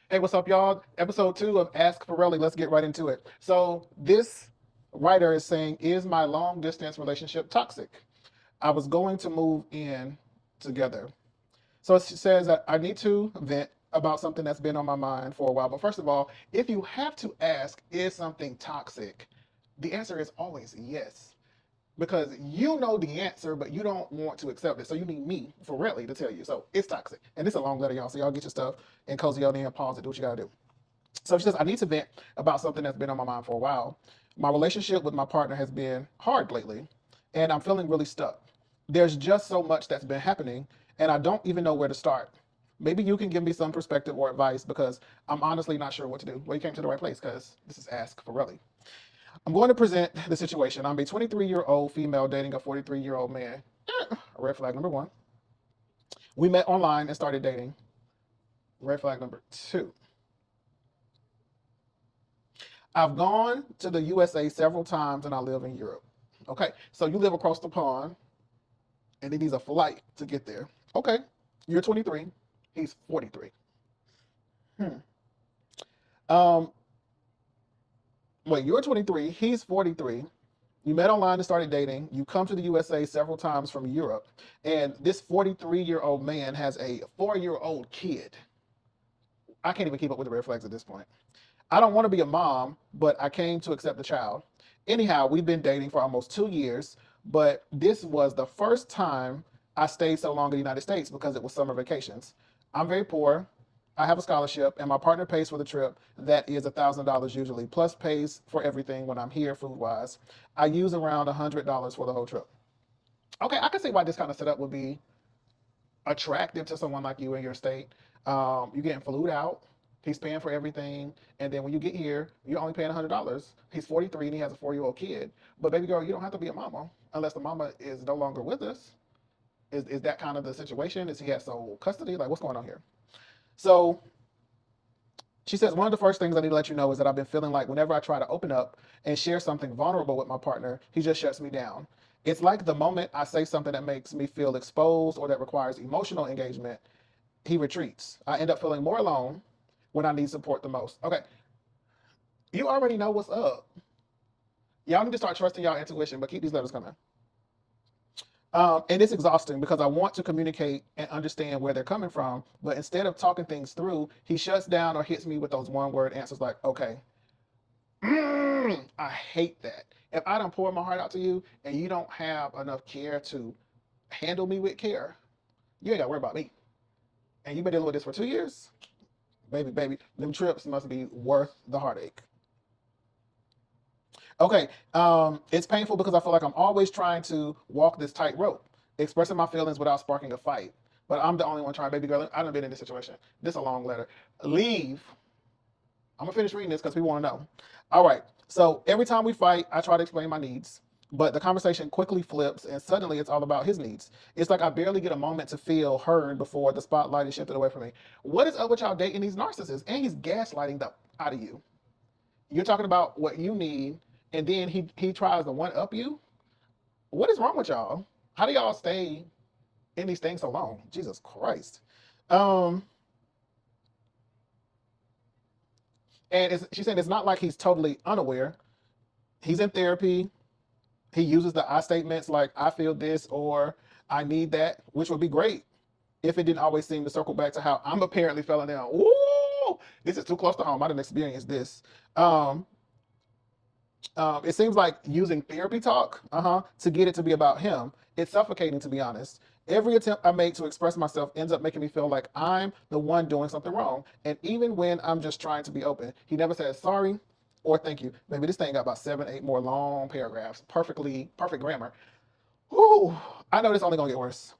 Hey, what's up, y'all? Episode 2 of Ask Ferrelli. Let's get right into it. So, this writer is saying, is my long distance relationship toxic? I was going to move in together. So, it says that I need to vent about something that's been on my mind for a while. But first of all, if you have to ask, is something toxic? The answer is always yes, because you know the answer, but you don't want to accept it. So you need me, for really, to tell you. So it's toxic. And it's a long letter, y'all. So y'all get your stuff and cozy on in, pause it, do what you gotta do. So she says, I need to vent about something that's been on my mind for a while. My relationship with my partner has been hard lately, and I'm feeling really stuck. There's just so much that's been happening, and I don't even know where to start. Maybe you can give me some perspective or advice because I'm honestly not sure what to do. Well, you came to the right place because this is Ask Ferrelli. I'm going to present the situation. I'm a 23-year-old female dating a 43-year-old man. Red flag number one. We met online and started dating. Red flag number two. I've gone to the USA several times and I live in Europe. Okay, so you live across the pond and it needs a flight to get there. Okay, you're 23, he's 43. Hmm. Um, Wait, you're 23, he's 43. You met online and started dating. You come to the USA several times from Europe, and this 43-year-old man has a 4-year-old kid. I can't even keep up with the red flags at this point. I don't want to be a mom, but I came to accept the child. Anyhow, we've been dating for almost 2 years, but this was the first time I stayed so long in the United States because it was summer vacations. I'm very poor. I have a scholarship, and my partner pays for the trip. That is $1,000 usually, plus pays for everything when I'm here, food wise. I use around $100 for the whole trip. Okay, I can see why this kind of setup would be attractive to someone like you in your state. You're getting flued out. He's paying for everything, and then when you get here, you're only paying $100. He's 43 and he has a 4-year-old kid. But baby girl, you don't have to be a mama unless the mama is no longer with us. Is that kind of the situation? Is he has sole custody? Like, what's going on here? So she says, one of the first things I need to let you know is that I've been feeling like whenever I try to open up and share something vulnerable with my partner, he just shuts me down. It's like the moment I say something that makes me feel exposed or that requires emotional engagement, he retreats. I end up feeling more alone when I need support the most. Okay, you already know what's up. Y'all need to start trusting y'all intuition, but keep these letters coming. And it's exhausting because I want to communicate and understand where they're coming from, but instead of talking things through, he shuts down or hits me with those one word answers like, okay. I hate that. If I don't pour my heart out to you and you don't have enough care to handle me with care, you ain't got to worry about me. And you've been dealing with this for 2 years? Baby, them trips must be worth the heartache. Okay, it's painful because I feel like I'm always trying to walk this tightrope, expressing my feelings without sparking a fight. But I'm the only one trying, baby girl. I haven't been in this situation. This is a long letter. Leave. I'm gonna finish reading this because we want to know. All right. So every time we fight, I try to explain my needs, but the conversation quickly flips, and suddenly it's all about his needs. It's like I barely get a moment to feel heard before the spotlight is shifted away from me. What is up with y'all dating these narcissists? And he's gaslighting the out of you. You're talking about what you need, and then he tries to one up you. What is wrong with y'all? How do y'all stay in these things so long? Jesus Christ. Um, and she's saying it's not like he's totally unaware. He's in therapy. He uses the I statements like I feel this or I need that, which would be great if it didn't always seem to circle back to how I'm apparently feeling now. Ooh, this is too close to home. I didn't experience this. Um, it seems like using therapy talk, to get it to be about him. It's suffocating, to be honest. Every attempt I make to express myself ends up making me feel like I'm the one doing something wrong. And even when I'm just trying to be open, he never says sorry or thank you. Maybe this thing got about 7, 8 more long paragraphs. Perfect grammar. Whew, I know this only gonna get worse.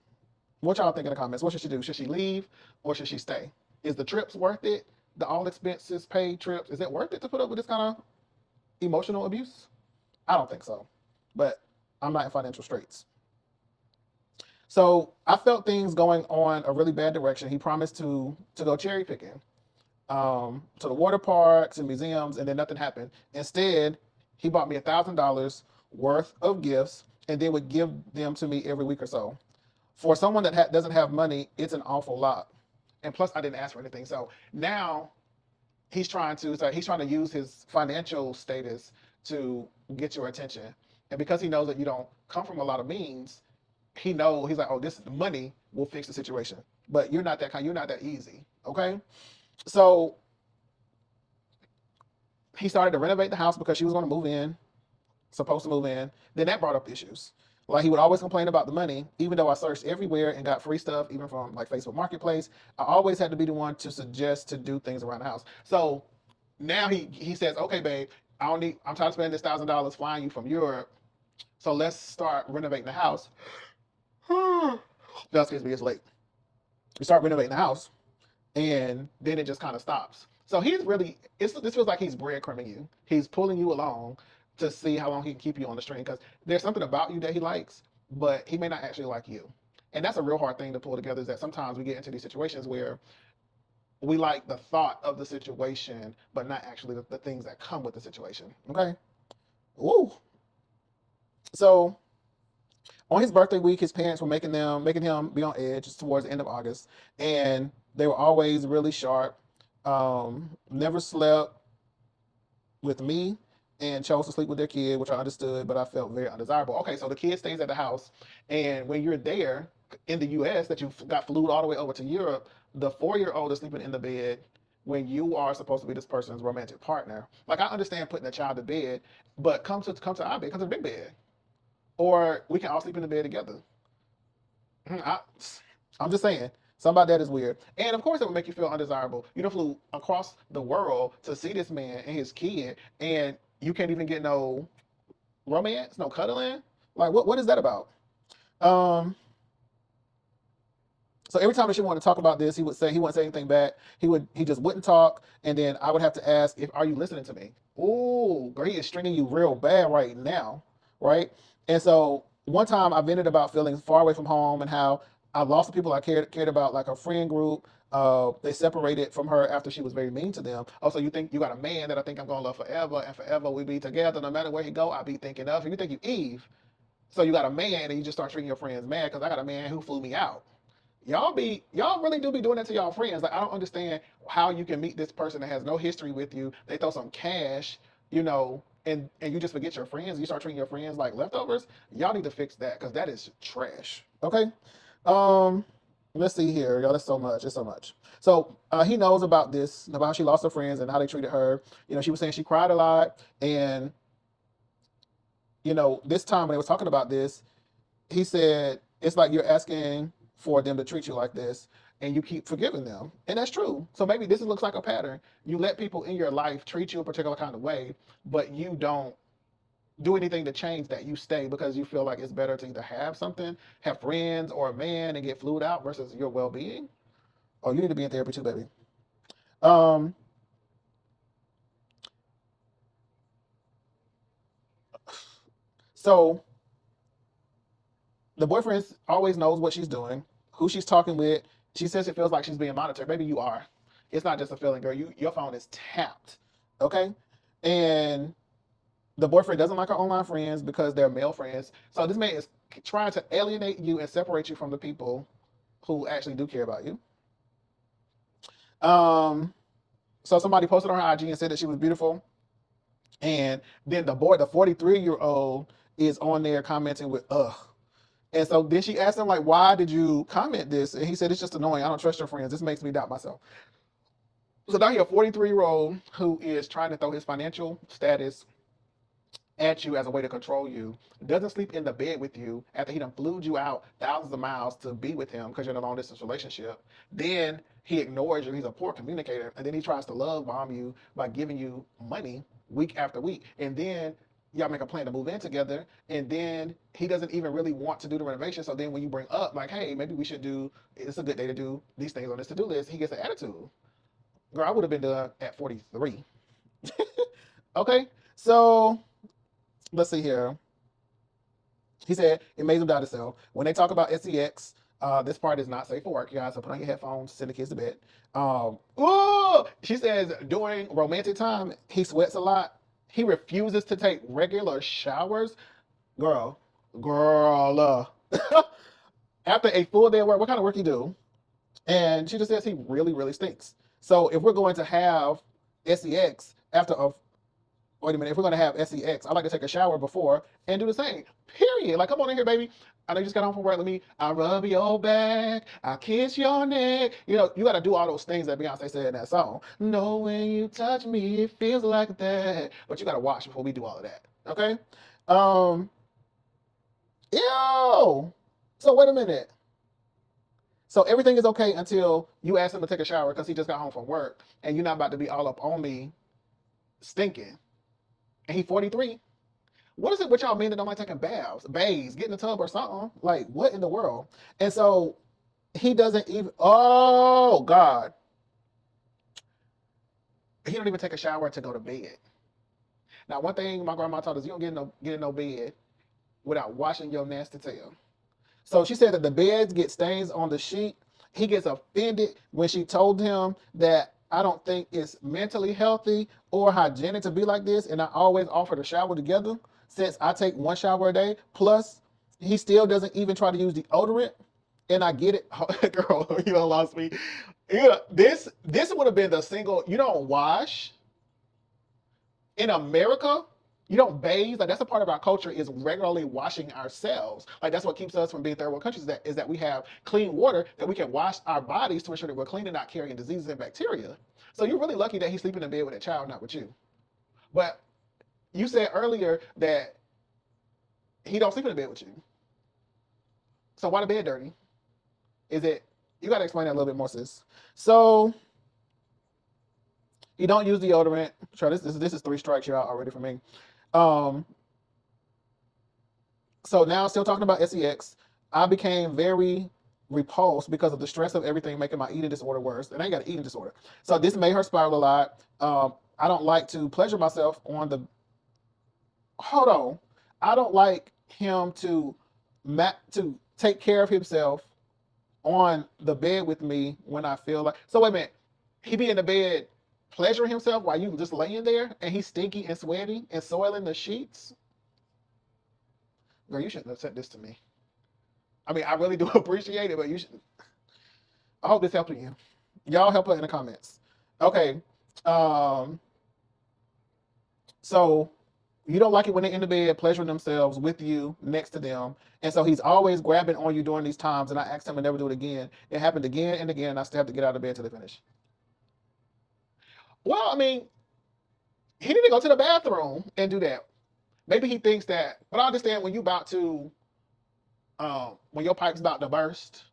What y'all think in the comments? What should she do? Should she leave or should she stay? Is the trips worth it? The all expenses paid trips, is it worth it to put up with this kind of emotional abuse? I don't think so. But I'm not in financial straits. So I felt things going on a really bad direction. He promised to go cherry picking, to the water parks and museums, and then nothing happened. Instead, he bought me $1,000 worth of gifts and then would give them to me every week or so. For someone that doesn't have money, it's an awful lot. And plus, I didn't ask for anything. So now he's trying to use his financial status to get your attention. And because he knows that you don't come from a lot of means, he's like, oh, this money will fix the situation. But you're not that kind. You're not that easy. Okay. So he started to renovate the house because she was going to move in, supposed to move in. Then that brought up issues. Like he would always complain about the money, even though I searched everywhere and got free stuff, even from like Facebook Marketplace. I always had to be the one to suggest to do things around the house. So now he says, okay, babe, I'm trying to spend this $1,000 flying you from Europe. So let's start renovating the house. Just in case it's late. We start renovating the house, and then it just kind of stops. So he's really, this feels like he's breadcrumbing you. He's pulling you along to see how long he can keep you on the string because there's something about you that he likes, but he may not actually like you. And that's a real hard thing to pull together is that sometimes we get into these situations where we like the thought of the situation, but not actually the things that come with the situation. Okay. Woo. So on his birthday week, his parents were making him be on edge towards the end of August, and they were always really sharp. Never slept with me and chose to sleep with their kid, which I understood, but I felt very undesirable. Okay, so the kid stays at the house, and when you're there in the U.S., that you got flew all the way over to Europe, the 4-year-old is sleeping in the bed when you are supposed to be this person's romantic partner. Like I understand putting a child to bed, but come to our bed, come to the big bed, or we can all sleep in the bed together. I, I'm just saying, something about that is weird. And of course, it would make you feel undesirable. You don't flew across the world to see this man and his kid, and you can't even get no romance, no cuddling. Like, what is that about? Um, so every time that she wanted to talk about this, he wouldn't say anything back. He just wouldn't talk, and then I would have to ask if are you listening to me? Ooh, girl, he is stringing you real bad right now, right? And so one time I vented about feeling far away from home and how I lost the people I cared about, like a friend group. They separated from her after she was very mean to them. Oh, so you think you got a man that I think I'm gonna love forever, and forever we be together, no matter where he go, I be thinking of. You think you Eve? So you got a man, and you just start treating your friends mad because I got a man who flew me out. Y'all really do be doing that to y'all friends. Like I don't understand how you can meet this person that has no history with you. They throw some cash, and you just forget your friends. You start treating your friends like leftovers. Y'all need to fix that because that is trash. Okay. Um, let's see here, y'all. That's so much. It's so much. So he knows about this, about how she lost her friends and how they treated her. She was saying she cried a lot, and this time when they was talking about this, he said it's like you're asking for them to treat you like this and you keep forgiving them, and that's true. So maybe this looks like a pattern. You let people in your life treat you a particular kind of way, but you don't do anything to change that. You stay because you feel like it's better to either have something, have friends or a man and get flued out versus your well-being. Oh, you need to be in therapy too, baby. um so the boyfriend always knows what she's doing, who she's talking with. She says it feels like she's being monitored. Maybe you are. It's not just a feeling, girl. Your phone is tapped. Okay? And the boyfriend doesn't like her online friends because they're male friends. So this man is trying to alienate you and separate you from the people who actually do care about you. Um, so somebody posted on her IG and said that she was beautiful. And then the 43-year-old, is on there commenting with ugh. And so then she asked him, like, why did you comment this? And he said, it's just annoying. I don't trust your friends. This makes me doubt myself. So now you're a 43-year-old who is trying to throw his financial status at you as a way to control you, doesn't sleep in the bed with you after he done flew you out thousands of miles to be with him because you're in a long distance relationship. Then he ignores you. He's a poor communicator. And then he tries to love bomb you by giving you money week after week. And then y'all make a plan to move in together. And then he doesn't even really want to do the renovation. So then when you bring up, like, hey, maybe we should it's a good day to do these things on this to do list, he gets an attitude. Girl, I would have been done at 43. Okay. So let's see here. He said it made him doubt himself. When they talk about sex, this part is not safe for work, you guys. So put on your headphones, send the kids to bed. She says during romantic time, he sweats a lot. He refuses to take regular showers. Girl, girl. After a full day of work, what kind of work you do? And she just says he really, really stinks. So if we're going to have sex after a wait a minute, if we're gonna have sex, I like to take a shower before and do the same. Period. Like, come on in here, baby. I know you just got home from work. Let me, I rub your back, I kiss your neck. You know, you gotta do all those things that Beyonce said in that song. No, when you touch me, it feels like that. But you gotta wash before we do all of that. Okay? Um, ew. So wait a minute. So everything is okay until you ask him to take a shower because he just got home from work and you're not about to be all up on me stinking. And he 43. What is it with y'all men that don't like taking baths, get in the tub or something? Like, what in the world? And so he doesn't even, oh God, he don't even take a shower to go to bed. Now, one thing my grandma taught us, you don't get in no bed without washing your nasty tail. So she said that the beds get stains on the sheet. He gets offended when she told him that I don't think it's mentally healthy or hygienic to be like this. And I always offer to shower together since I take one shower a day. Plus, he still doesn't even try to use deodorant. And I get it. Girl, you done lost me. Yeah, this would have been the single, you don't wash in America, you don't bathe. Like that's a part of our culture is regularly washing ourselves. Like that's what keeps us from being third world countries. That is that we have clean water that we can wash our bodies to ensure that we're clean and not carrying diseases and bacteria. So you're really lucky that he's sleeping in bed with a child, not with you. But you said earlier that he don't sleep in bed with you. So why the bed dirty? Is it? You got to explain that a little bit more, sis. So you don't use deodorant. Sure, this is three strikes you're out already for me. Um, so now still talking about sex, I became very repulsed because of the stress of everything making my eating disorder worse. And I ain't got an eating disorder. So this made her spiral a lot. I don't like to pleasure myself on the hold on. I don't like him to take care of himself on the bed with me when I feel like so wait a minute. He be in the bed pleasuring himself while you just laying there and he's stinky and sweaty and soiling the sheets. Girl, you shouldn't have sent this to me. I mean, I really do appreciate it, but you should. I hope this helping you. Y'all help her in the comments. Okay. Um. So you don't like it when they're in the bed pleasuring themselves with you next to them, and so he's always grabbing on you during these times. And I asked him to never do it again. It happened again and again. And I still have to get out of bed till they finish. Well, I mean, he need to go to the bathroom and do that. Maybe he thinks that, but I understand when you about to, when your pipe's about to burst,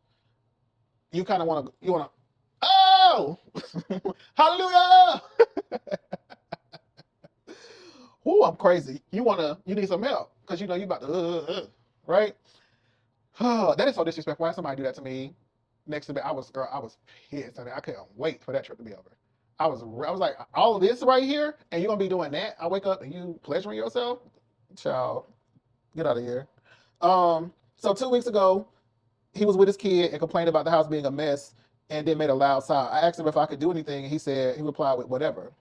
you kind of want to, you want to, oh, hallelujah. Ooh, I'm crazy. You need some help because you know you about to, right? That is so disrespectful. Why somebody do that to me next to me? I was pissed. I couldn't wait for that trip to be over. I was like, all of this right here, and you're gonna be doing that. I wake up and you pleasuring yourself, child. Get out of here. So 2 weeks ago, he was with his kid and complained about the house being a mess, and then made a loud sound. I asked him if I could do anything, and he replied with whatever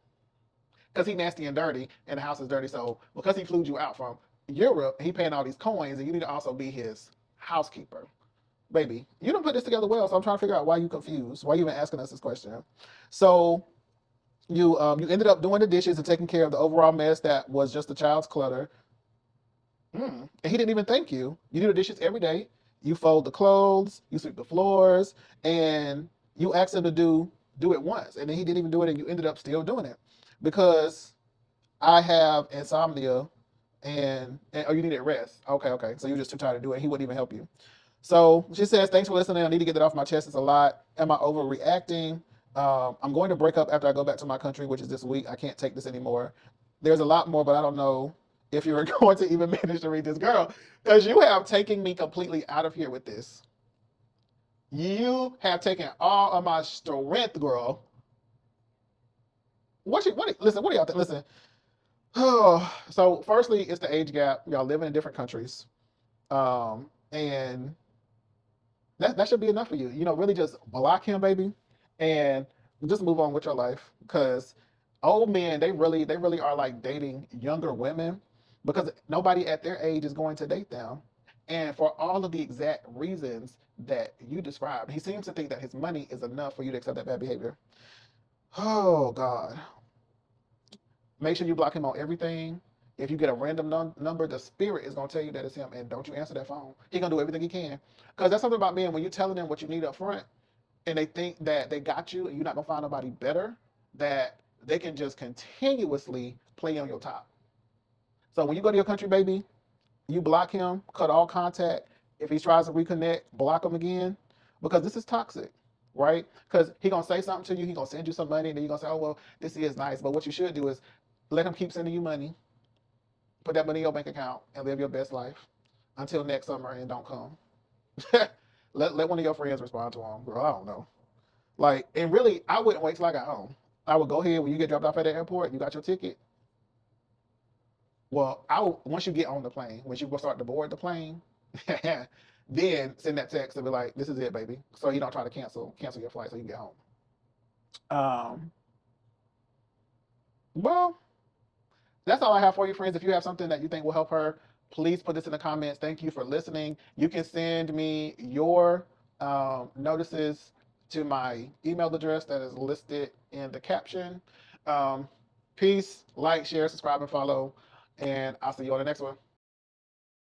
because he nasty and dirty and the house is dirty. So because he flew you out from Europe, he paying all these coins, and you need to also be his housekeeper. Baby, you don't put this together well, so I'm trying to figure out why you confused. Why you even asking us this question? So you ended up doing the dishes and taking care of the overall mess that was just the child's clutter. And he didn't even thank you. You do the dishes every day. You fold the clothes, you sweep the floors, and you asked him to do it once, and then he didn't even do it, and you ended up still doing it because I have insomnia and oh, you needed rest. Okay, okay. So you're just too tired to do it. He wouldn't even help you. So she says, thanks for listening. I need to get that off my chest. It's a lot. Am I overreacting? I'm going to break up after I go back to my country, which is this week. I can't take this anymore. There's a lot more, but I don't know if you're going to even manage to read this, girl, because you have taken me completely out of here with this. You have taken all of my strength, girl. Listen, what do y'all think? Listen. So firstly, it's the age gap. Y'all living in different countries. And that should be enough for you. You know, really just block him, baby, and just move on with your life. Because old men, they really are like dating younger women because nobody at their age is going to date them, and for all of the exact reasons that you described. He seems to think that his money is enough for you to accept that bad behavior. Oh God. Make sure you block him on everything. If you get a random number, the spirit is gonna tell you that it's him, and don't you answer that phone. He gonna do everything he can, because that's something about men. When you're telling them what you need up front, and they think that they got you, and you're not gonna find nobody better, that they can just continuously play on your top. So when you go to your country, baby, you block him, cut all contact. If he tries to reconnect, block him again, because this is toxic, right? Because he gonna say something to you, he gonna send you some money, and then you gonna say, oh well, this is nice. But what you should do is let him keep sending you money, put that money in your bank account, and live your best life until next summer and don't come. let one of your friends respond to him, girl. I don't know. Like, and really, I wouldn't wait till I got home. I would go ahead when you get dropped off at the airport. You got your ticket. Well, once you get on the plane, once you go start to board the plane, then send that text and be like, "This is it, baby." So you don't try to cancel your flight so you can get home. Um, well, that's all I have for you, friends. If you have something that you think will help her, please put this in the comments. Thank you for listening. You can send me your notices to my email address that is listed in the caption. Um, Peace, like, share, subscribe, and follow. And I'll see you on the next one.